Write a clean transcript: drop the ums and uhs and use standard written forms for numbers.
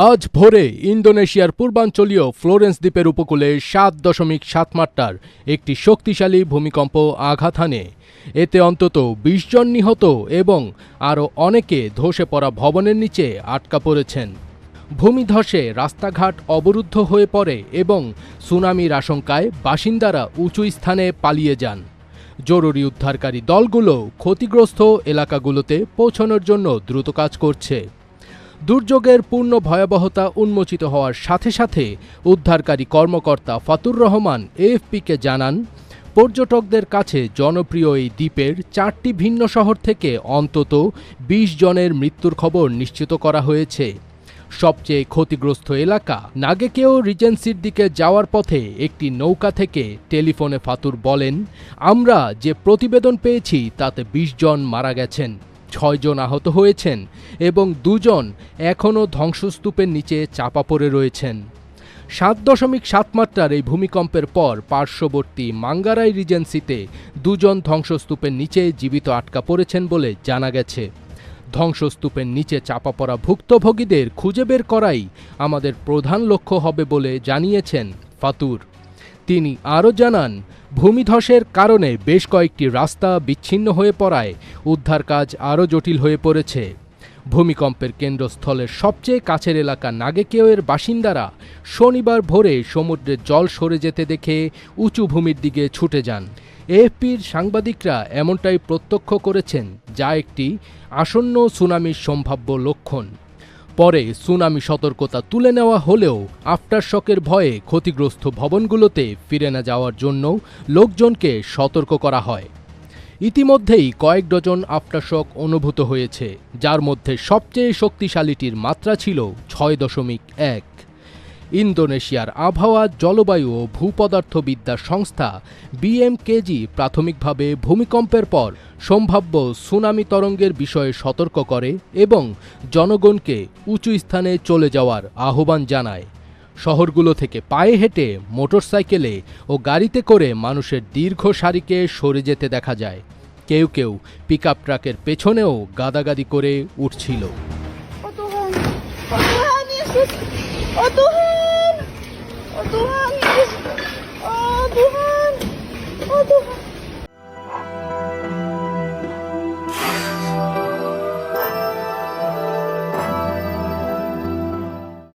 আজ ভোরে ইন্দোনেশিয়ার পূর্বাঞ্চলীয় ফ্লোরেন্স দ্বীপের উপকূলে ৭.৭ মাত্রার একটি শক্তিশালী ভূমিকম্প আঘাত হানে। এতে অন্তত ২০ জন নিহত এবং আরও অনেকে ধসে পড়া ভবনের নিচে আটকা পড়েছেন। ভূমিধসে রাস্তাঘাট অবরুদ্ধ হয়ে পড়ে এবং সুনামির আশঙ্কায় বাসিন্দারা উঁচু স্থানে পালিয়ে যান। জরুরি উদ্ধারকারী দলগুলো ক্ষতিগ্রস্ত এলাকাগুলোতে পৌঁছানোর জন্য দ্রুত কাজ করছে। দুর্যোগের পূর্ণ ভয়াবহতা উন্মোচিত হওয়ার সাথে সাথে উদ্ধারকারী কর্মকর্তা ফাতুর রহমান এএফপিকে জানান, পর্যটকদের কাছে জনপ্রিয় এই দ্বীপের ৪টি ভিন্ন শহর থেকে অন্তত ২০ জনের মৃত্যুর খবর নিশ্চিত করা হয়েছে। সবচেয়ে ক্ষতিগ্রস্ত এলাকা নাগেকেও রিজেন্সির দিকে যাওয়ার পথে একটি নৌকা থেকে টেলিফোনে ফাতুর বলেন, আমরা যে প্রতিবেদন পেয়েছি তাতে ২০ জন মারা গেছেন, ৬ জন আহত হয়েছেন এবং ২ জন এখনও ধ্বংসস্তূপের নিচে চাপা পড়ে রয়েছেন। ৭.৭ মাত্রার এই ভূমিকম্পের পর পার্শ্ববর্তী মাঙ্গারাই রিজেন্সিতে ২ জন ধ্বংসস্তূপের নিচে জীবিত আটকা পড়েছেন বলে জানা গেছে। ধ্বংসস্তূপের নিচে চাপা পড়া ভুক্তভোগীদের খুঁজে বের করাই আমাদের প্রধান লক্ষ্য হবে বলে জানিয়েছেন ফাতুর। তিনি আরও জানান, ভূমিধসের কারণে বেশ কয়েকটি রাস্তা বিচ্ছিন্ন হয়ে পড়ায় উদ্ধার কাজ আরও জটিল হয়ে পড়েছে। ভূমিকম্পের কেন্দ্রস্থলের সবচেয়ে কাছের এলাকা নাগেকেওয়ের বাসিন্দারা শনিবার ভোরে সমুদ্রের জল সরে যেতে দেখে উঁচু ভূমির দিকে ছুটে যান। এএফপির সাংবাদিকরা এমনটাই প্রত্যক্ষ করেছেন, যা একটি আসন্ন সুনামির সম্ভাব্য লক্ষণ। পরে সুনামি সতর্কতা তুলে নেওয়া হলেও আফটারশকের ভয়ে ক্ষতিগ্রস্ত ভবনগুলোতে ফিরে না যাওয়ার জন্য লোকজনকে সতর্ক করা হয়। ইতিমধ্যেই কয়েক ডজন আফটারশক অনুভূত হয়েছে, যার মধ্যে সবচেয়ে শক্তিশালীটির মাত্রা ছিল ৬.১। ইন্দোনেশিয়ার আবহাওয়া, জলবায়ু ও ভূপদার্থবিদ্যা সংস্থা বিএমকেজি প্রাথমিকভাবে ভূমিকম্পের পর সম্ভাব্য সুনামি তরঙ্গের বিষয়ে সতর্ক করে এবং জনগণকে উঁচু স্থানে চলে যাওয়ার আহ্বান জানায়। শহরগুলো থেকে পায়ে হেঁটে, মোটরসাইকেলে ও গাড়িতে করে মানুষের দীর্ঘ সারিকে সরে যেতে দেখা যায়। কেউ কেউ পিকআপ ট্রাকের পেছনেও গাদাগাদি করে উঠছিল। Oh Tuhan, oh Tuhan, oh Tuhan, oh Tuhan.